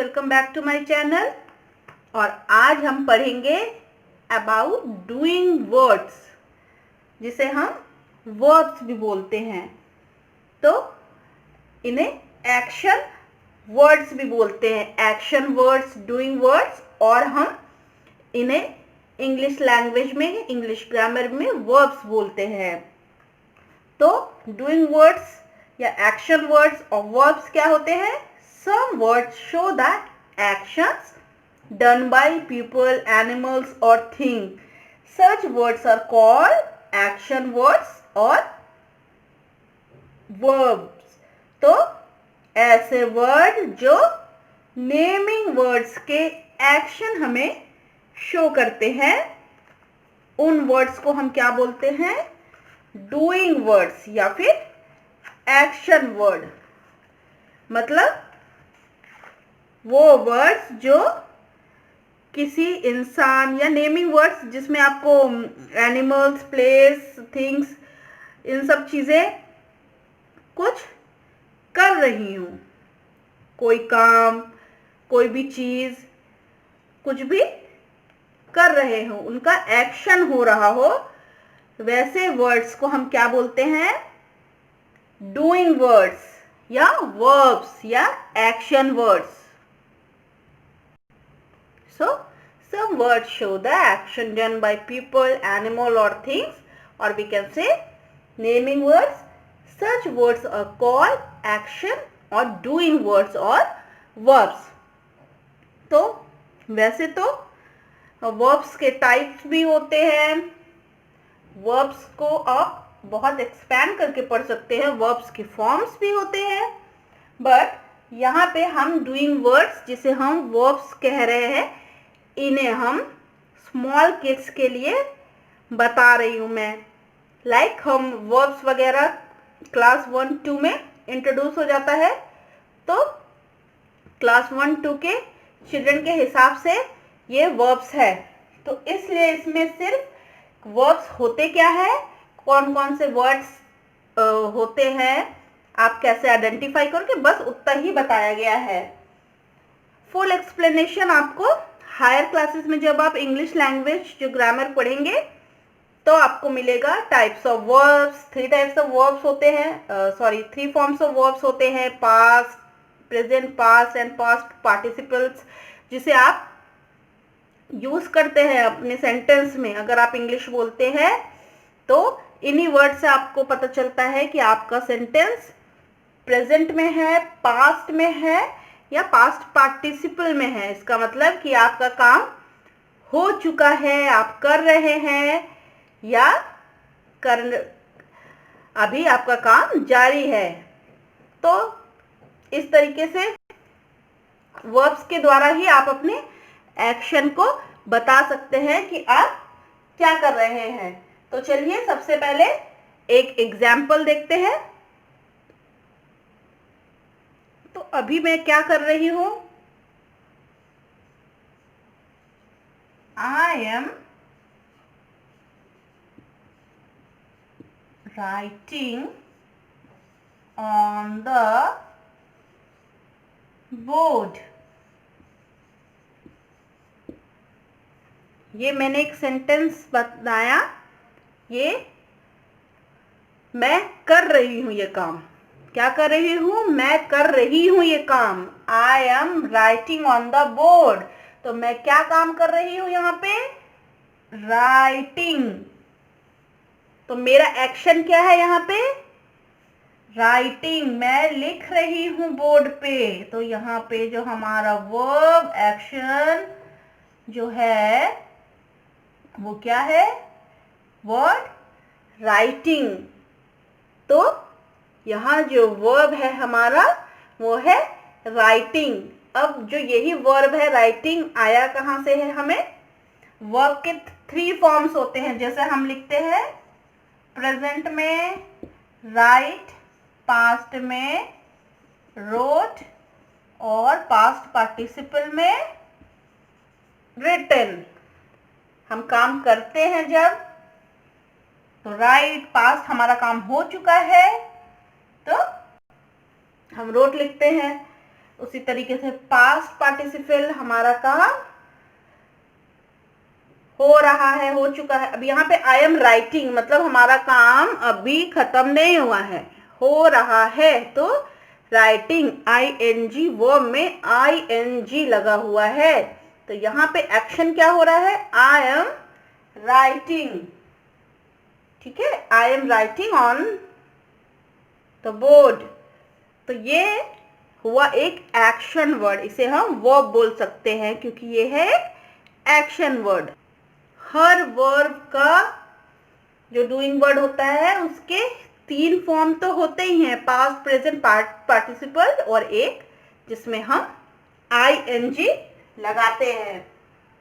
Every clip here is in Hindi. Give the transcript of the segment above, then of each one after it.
Welcome back to my channel. और आज हम पढ़ेंगे अबाउट डूइंग वर्ड्स, जिसे हम वर्ब्स भी बोलते हैं। तो इन्हें एक्शन वर्ड्स भी बोलते हैं, एक्शन वर्ड्स, डूइंग वर्ड्स, और हम इन्हें इंग्लिश लैंग्वेज में, इंग्लिश ग्रामर में वर्ब्स बोलते हैं। तो डूइंग वर्ड्स या एक्शन वर्ड्स और वर्ब्स क्या होते हैं? Some words show that actions done by people, animals or things. Such words are called action words or verbs. तो ऐसे वर्ड जो नेमिंग वर्ड्स के एक्शन हमें शो करते हैं, उन वर्ड्स को हम क्या बोलते हैं? डूइंग वर्ड्स या फिर एक्शन वर्ड। मतलब वो वर्ड्स जो किसी इंसान या नेमिंग वर्ड्स जिसमें आपको एनिमल्स, प्लेस, थिंग्स, इन सब चीज़ें कुछ कर रही हूँ, कोई काम, कोई भी चीज़, कुछ भी कर रहे हो, उनका एक्शन हो रहा हो, वैसे वर्ड्स को हम क्या बोलते हैं? डूइंग वर्ड्स या वर्ब्स या action words. So, some words show the action done by people, animal or things, or we can say naming words. Such words are called action or doing words or verbs. तो वैसे तो verbs के types भी होते हैं। verbs को आप बहुत expand करके पढ़ सकते हैं, verbs के forms भी होते हैं। But यहाँ पे हम doing words, जिसे हम verbs कह रहे हैं, इन्हें हम स्मॉल किड्स के लिए बता रही हूँ मैं। लाइक हम वर्ब्स वगैरह क्लास 1-2 में इंट्रोड्यूस हो जाता है, तो क्लास 1-2 के चिल्ड्रन के हिसाब से ये वर्ब्स है। तो इसलिए इसमें सिर्फ वर्ब्स होते क्या है, कौन कौन से वर्ड्स होते हैं, आप कैसे आइडेंटिफाई करोगे, बस उतना ही बताया गया है। फुल एक्सप्लेनेशन आपको हायर क्लासेस में जब आप इंग्लिश लैंग्वेज जो ग्रामर पढ़ेंगे तो आपको मिलेगा। Types of verbs, 3 types of verbs होते हैं, 3 फॉर्म्स ऑफ वर्ब्स होते हैं, past, present, past and past participles, जिसे आप यूज करते हैं अपने सेंटेंस में। अगर आप इंग्लिश बोलते हैं तो इन्हीं वर्ड से आपको पता चलता है कि आपका सेंटेंस प्रेजेंट में है, पास्ट में है या पास्ट पार्टिसिपल में है। इसका मतलब कि आपका काम हो चुका है, आप कर रहे हैं, या अभी आपका काम जारी है। तो इस तरीके से वर्ब्स के द्वारा ही आप अपने एक्शन को बता सकते हैं कि आप क्या कर रहे हैं। तो चलिए सबसे पहले एक एग्जाम्पल देखते हैं। तो अभी मैं क्या कर रही हूं? I am writing on the board. ये मैंने एक सेंटेंस बताया, ये मैं कर रही हूं ये काम। क्या कर रही हूं? मैं कर रही हूं ये काम। I am writing on the board. तो मैं क्या काम कर रही हूं यहाँ पे? राइटिंग। तो मेरा एक्शन क्या है यहाँ पे? राइटिंग। मैं लिख रही हूं बोर्ड पे। तो यहाँ पे जो हमारा वर्ब एक्शन जो है वो क्या है? Word writing. तो यहाँ जो वर्ब है हमारा वो है राइटिंग। अब जो यही वर्ब है राइटिंग आया कहाँ से है? हमें वर्ब के 3 फॉर्म्स होते हैं। जैसे हम लिखते हैं प्रेजेंट में राइट, पास्ट में रोट और पास्ट पार्टिसिपल में रिटन। हम काम करते हैं जब, तो राइट, पास्ट हमारा काम हो चुका है तो हम रोट लिखते हैं। उसी तरीके से पास्ट पार्टिसिपल हमारा काम हो रहा है, हो चुका है। अब यहाँ पे आई एम राइटिंग मतलब हमारा काम अभी खत्म नहीं हुआ है, हो रहा है। तो राइटिंग ING वर्ब में ING लगा हुआ है, तो यहाँ पे एक्शन क्या हो रहा है, आई एम राइटिंग। ठीक है, I am writing on the board. तो ये हुआ एक एक्शन वर्ड, इसे हम वर्ब बोल सकते हैं क्योंकि ये है एक्शन वर्ड। हर वर्ब का जो डूइंग वर्ड होता है उसके 3 फॉर्म तो होते ही हैं, पास्ट प्रेजेंट पार्टिसिपल और एक जिसमें हम ING लगाते हैं।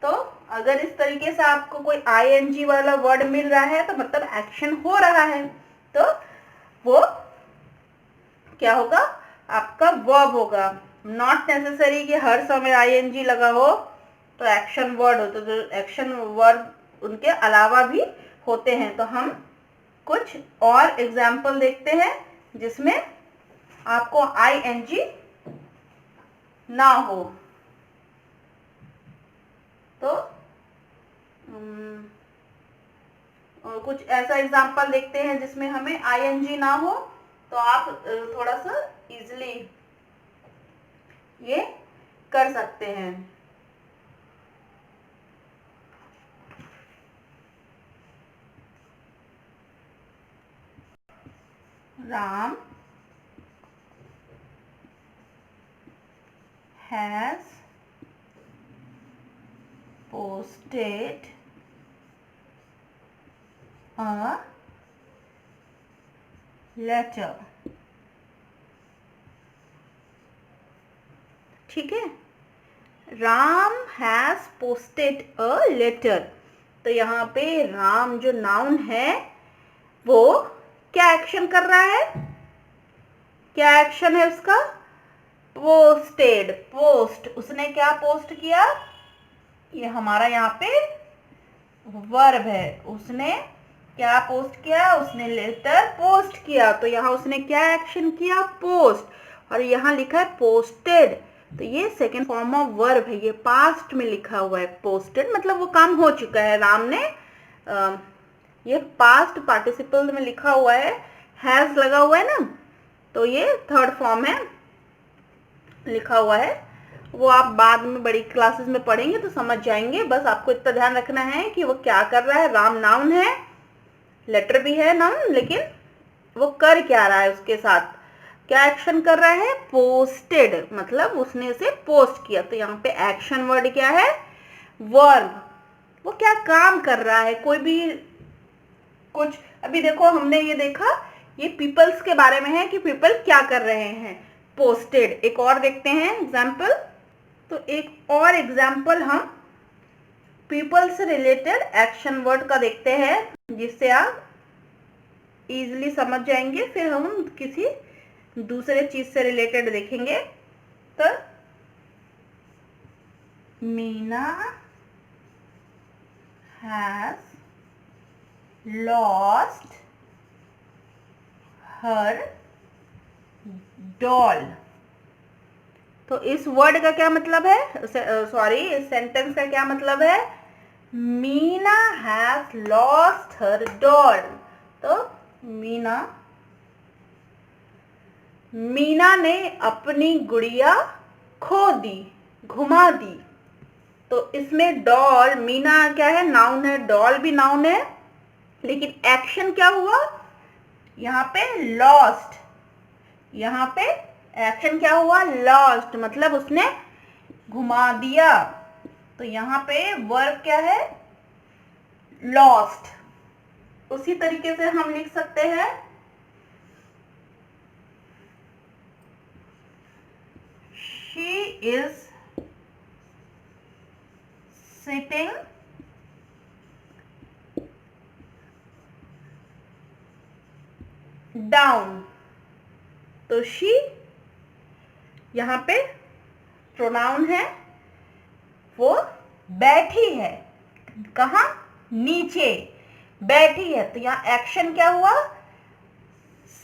तो अगर इस तरीके से आपको कोई ING वाला वर्ड मिल रहा है तो मतलब एक्शन हो रहा है, तो वो क्या होगा, आपका वर्ब होगा। नॉट नेसेसरी कि हर समय ING लगा हो तो एक्शन वर्ड हो, तो एक्शन वर्ब उनके अलावा भी होते हैं। तो हम कुछ और एग्जाम्पल देखते हैं जिसमें आपको ING ना हो। तो कुछ ऐसा एग्जाम्पल देखते हैं जिसमें हमें ING ना हो, तो आप थोड़ा सा इजीली ये कर सकते हैं। Ram has posted a letter। ठीक है, Ram has posted a letter. तो यहाँ पे राम जो नाउन है वो क्या एक्शन कर रहा है, क्या एक्शन है उसका, पोस्टेड, पोस्ट, उसने क्या पोस्ट किया, ये हमारा यहाँ पे वर्ब है, उसने क्या पोस्ट किया, उसने लेटर पोस्ट किया। तो यहाँ उसने क्या एक्शन किया, पोस्ट, और यहाँ लिखा है पोस्टेड, तो ये सेकेंड फॉर्म ऑफ वर्ब है, ये पास्ट में लिखा हुआ है पोस्टेड, मतलब वो काम हो चुका है, राम ने ये पास्ट पार्टिसिपल में लिखा हुआ है, हैज लगा हुआ है ना, तो ये थर्ड फॉर्म है लिखा हुआ है। वो आप बाद में बड़ी क्लासेस में पढ़ेंगे तो समझ जाएंगे। बस आपको इतना ध्यान रखना है कि वो क्या कर रहा है, राम नाउन है, लेटर भी है नाउन, लेकिन वो कर क्या रहा है, उसके साथ क्या एक्शन कर रहा है, पोस्टेड, मतलब उसने इसे पोस्ट किया। तो यहाँ पे एक्शन वर्ड क्या है, वर्ब, वो क्या काम कर रहा है, कोई भी कुछ। अभी देखो हमने ये देखा, ये पीपल्स के बारे में है कि पीपल क्या कर रहे हैं, पोस्टेड। एक और देखते हैं एग्जाम्पल। तो एक और एग्जाम्पल हम पीपल से रिलेटेड एक्शन वर्ड का देखते हैं जिससे आप इजीली समझ जाएंगे। फिर हम किसी दूसरे चीज से रिलेटेड देखेंगे। तो Meena has lost her doll. तो इस वर्ड का क्या मतलब है, सॉरी इस सेंटेंस का क्या मतलब है, Meena has lost her doll. तो मीना ने अपनी गुड़िया खो दी, घुमा दी। तो इसमें डॉल, मीना क्या है, नाउन है, डॉल भी नाउन है, लेकिन एक्शन क्या हुआ यहाँ पे, लॉस्ट। यहाँ पे एक्शन क्या हुआ, लॉस्ट, मतलब उसने घुमा दिया। तो यहाँ पे वर्ब क्या है, लॉस्ट। उसी तरीके से हम लिख सकते हैं शी इज सिटिंग डाउन। तो शी यहाँ पे प्रोनाउन है, वो बैठी है, कहाँ, नीचे बैठी है। तो यहाँ एक्शन क्या हुआ,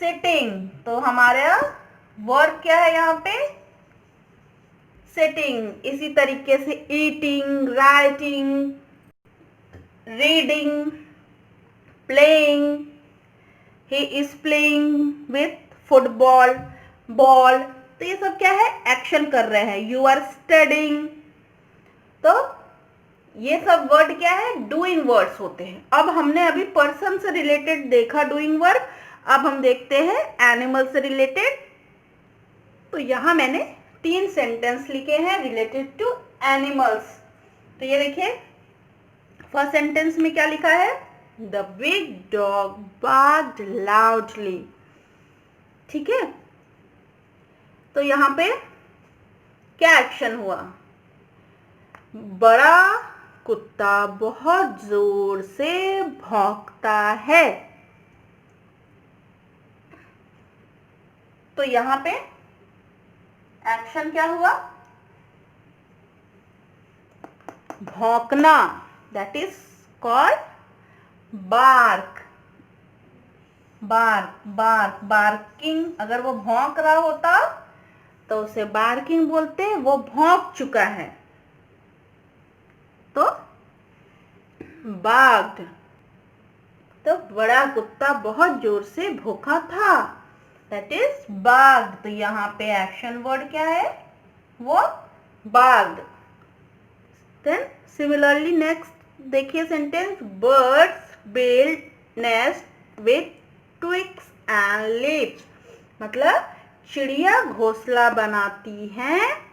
सिटिंग। तो हमारा वर्ब क्या है यहाँ पे, सिटिंग, इसी तरीके से eating, writing, reading, playing, he is playing with football, ball, तो ये सब क्या है, एक्शन कर रहे हैं। यू आर स्टडिंग, तो ये सब वर्ड क्या है, डूइंग वर्ड्स होते हैं। अब हमने अभी पर्सन से रिलेटेड देखा डूइंग वर्ड, अब हम देखते हैं एनिमल से रिलेटेड। तो यहां मैंने 3 सेंटेंस लिखे हैं रिलेटेड टू एनिमल्स। तो ये देखिए, फर्स्ट सेंटेंस में क्या लिखा है, द बिग डॉग बार्क्ड लाउडली। ठीक है, तो यहां पे क्या एक्शन हुआ, बड़ा कुत्ता बहुत जोर से भौंकता है। तो यहां पे एक्शन क्या हुआ, भौंकना, that is called bark. Barking, अगर वो भौंक रहा होता तो उसे बार्किंग बोलते, वो भौंक चुका है तो बार्क्ड। तो बड़ा कुत्ता बहुत जोर से भूखा था, दैट इज बार्क्ड। तो यहाँ पे एक्शन वर्ड क्या है, वो बार्क्ड। देन सिमिलरली नेक्स्ट देखिए sentence, birds build nest with twigs and leaves. मतलब चिड़िया घोंसला बनाती हैं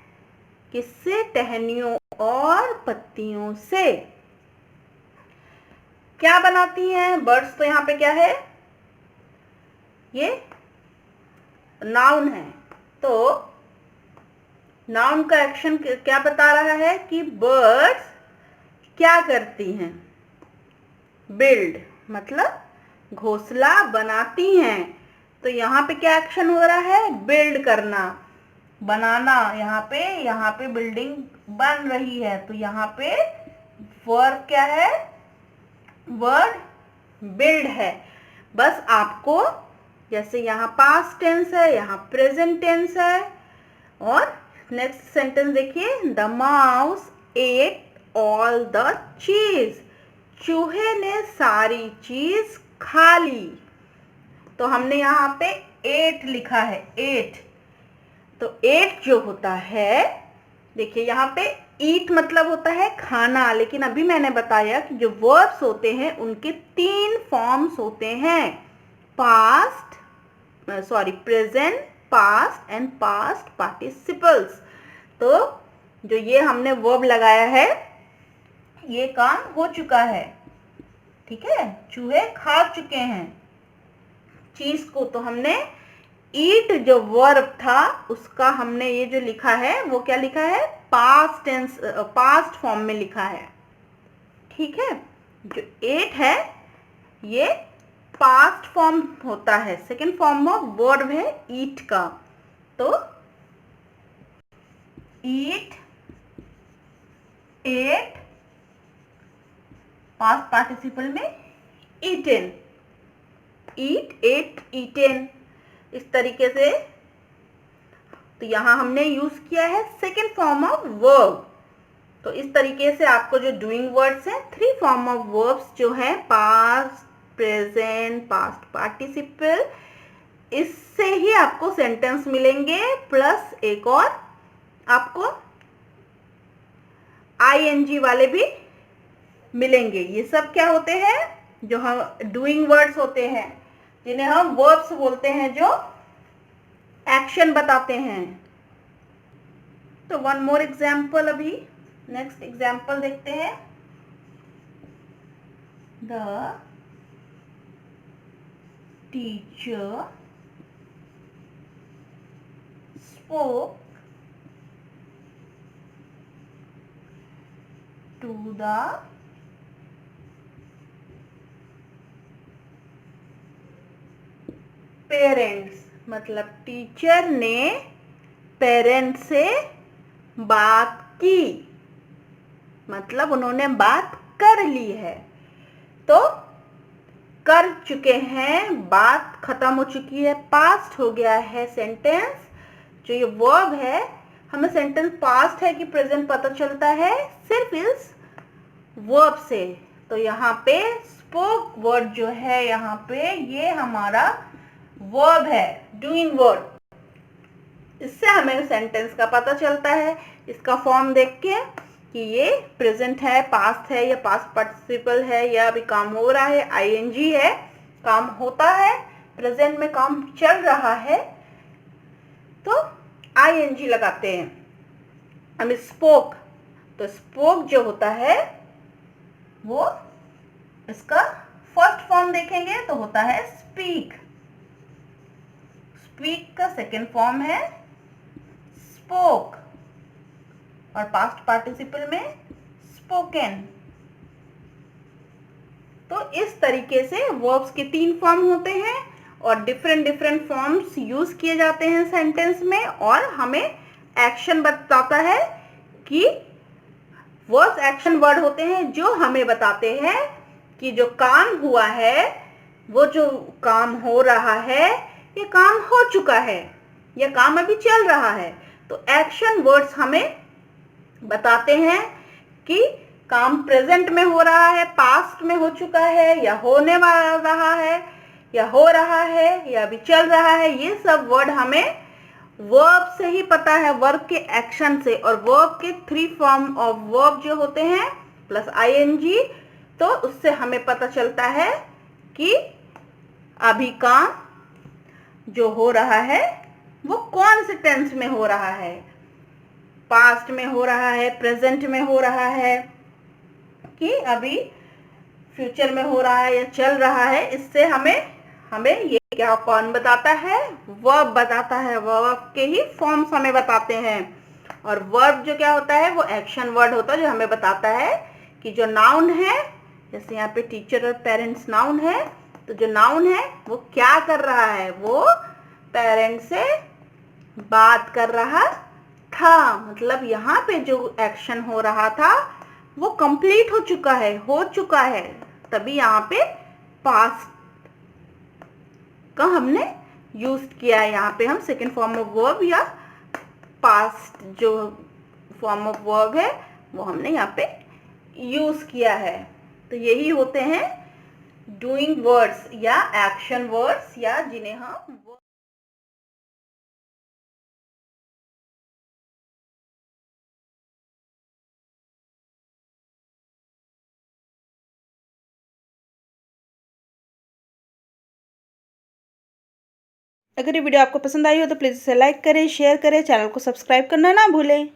किससे, टहनियों और पत्तियों से। क्या बनाती हैं, बर्ड्स, तो यहाँ पे क्या है, ये नाउन है। तो नाउन का एक्शन क्या बता रहा है कि बर्ड्स क्या करती हैं, बिल्ड, मतलब घोंसला बनाती हैं। तो यहाँ पे क्या एक्शन हो रहा है, बिल्ड करना, बनाना। यहाँ पे बिल्डिंग बन रही है, तो यहाँ पे वर्ब क्या है, वर्ड बिल्ड है। बस आपको, जैसे यहाँ पास्ट टेंस है, यहाँ प्रेजेंट टेंस है। और नेक्स्ट सेंटेंस देखिए, the mouse at all the चीज। चूहे ने सारी चीज खा ली। तो हमने यहाँ पे एट लिखा है, एट। तो एट जो होता है, देखिए यहाँ पे ईट मतलब होता है खाना, लेकिन अभी मैंने बताया कि जो वर्ब्स होते हैं उनके 3 फॉर्म्स होते हैं, past, present, past and past participles. तो जो ये हमने वर्ब लगाया है, ये काम हो चुका है। ठीक है, चूहे खा चुके हैं चीज को। तो हमने ईट जो वर्ब था उसका हमने ये जो लिखा है वो क्या लिखा है, पास्ट टेंस, पास्ट फॉर्म में लिखा है। ठीक है, जो एट है ये पास्ट फॉर्म होता है, सेकेंड फॉर्म ऑफ वर्ब है ईट का। तो ईट, एट, पास्ट पार्टिसिपल में ईटेन, ईट, एट, ईटेन, इस तरीके से। तो यहां हमने यूज किया है सेकेंड फॉर्म ऑफ वर्ब। तो इस तरीके से आपको जो डूइंग वर्ड्स हैं, 3 फॉर्म ऑफ वर्ब्स जो है, पास्ट, प्रेजेंट, पास्ट पार्टिसिपल, इससे ही आपको सेंटेंस मिलेंगे, प्लस एक और आपको आईएनजी वाले भी मिलेंगे। ये सब क्या होते हैं, जो हम डूइंग वर्ड्स होते हैं, जिन्हें हम वर्ब्स बोलते हैं, जो एक्शन बताते हैं। तो वन मोर एग्जाम्पल, अभी नेक्स्ट एग्जाम्पल देखते हैं। The teacher spoke to the parents. मतलब टीचर ने पेरेंट्स से बात की, मतलब उन्होंने बात कर ली है। तो कर चुके हैं, बात खत्म हो चुकी है, पास्ट हो गया है सेंटेंस। जो ये वर्ब है हमें सेंटेंस पास्ट है कि प्रेजेंट पता चलता है सिर्फ इस वर्ब से। तो यहाँ पे स्पोक वर्ड जो है यहाँ पे ये हमारा वर्ब है, डूइंग वर्ड। इससे हमें सेंटेंस का पता चलता है इसका फॉर्म देख के कि ये प्रेजेंट है, पास्ट है या पास्ट पार्टिसिपल है या अभी काम हो रहा है, आईएनजी है, काम होता है, प्रेजेंट में काम चल रहा है तो आईएनजी लगाते हैं। हम स्पोक, तो स्पोक जो होता है वो इसका फर्स्ट फॉर्म देखेंगे तो होता है स्पीक। स्पीक का सेकेंड फॉर्म है स्पोक और पास्ट पार्टिसिपल में स्पोकन। तो इस तरीके से वर्ब्स के 3 फॉर्म होते हैं और डिफरेंट फॉर्म्स यूज किए जाते हैं सेंटेंस में, और हमें एक्शन बताता है कि वर्ब्स एक्शन वर्ड होते हैं जो हमें बताते हैं कि जो काम हुआ है, वो जो काम हो रहा है, ये काम हो चुका है या काम अभी चल रहा है। तो एक्शन वर्ड्स हमें बताते हैं कि काम प्रेजेंट में हो रहा है, पास्ट में हो चुका है या होने वाला रहा है या हो रहा है या अभी चल रहा है। ये सब वर्ड हमें वर्ब से ही पता है, वर्ब के एक्शन से। और वर्ब के 3 फॉर्म ऑफ वर्ब जो होते हैं प्लस आईएनजी, तो उससे हमें पता चलता है कि अभी काम जो हो रहा है वो कौन से टेंस में हो रहा है, पास्ट में हो रहा है, प्रेजेंट में हो रहा है कि अभी फ्यूचर में हो रहा है या चल रहा है। इससे हमें ये क्या कौन बताता है, वर्ब बताता है। वर्ब के ही फॉर्म्स हमें बताते हैं। और वर्ब जो क्या होता है वो एक्शन वर्ड होता है जो हमें बताता है कि जो नाउन है, जैसे यहाँ पे टीचर और पेरेंट्स नाउन है, तो जो नाउन है वो क्या कर रहा है, वो पेरेंट से बात कर रहा था। मतलब यहाँ पे जो एक्शन हो रहा था वो कंप्लीट हो चुका है, तभी यहाँ पे पास्ट का हमने यूज किया है। यहाँ पे हम सेकेंड फॉर्म ऑफ वर्ब या पास्ट जो फॉर्म ऑफ वर्ब है वो हमने यहाँ पे यूज किया है। तो यही होते हैं डूइंग वर्ड्स या एक्शन वर्ड्स, या जिन्हें हम अगर ये वीडियो आपको पसंद आई हो तो प्लीज़ इसे लाइक करें, शेयर करें, चैनल को सब्सक्राइब करना ना भूलें।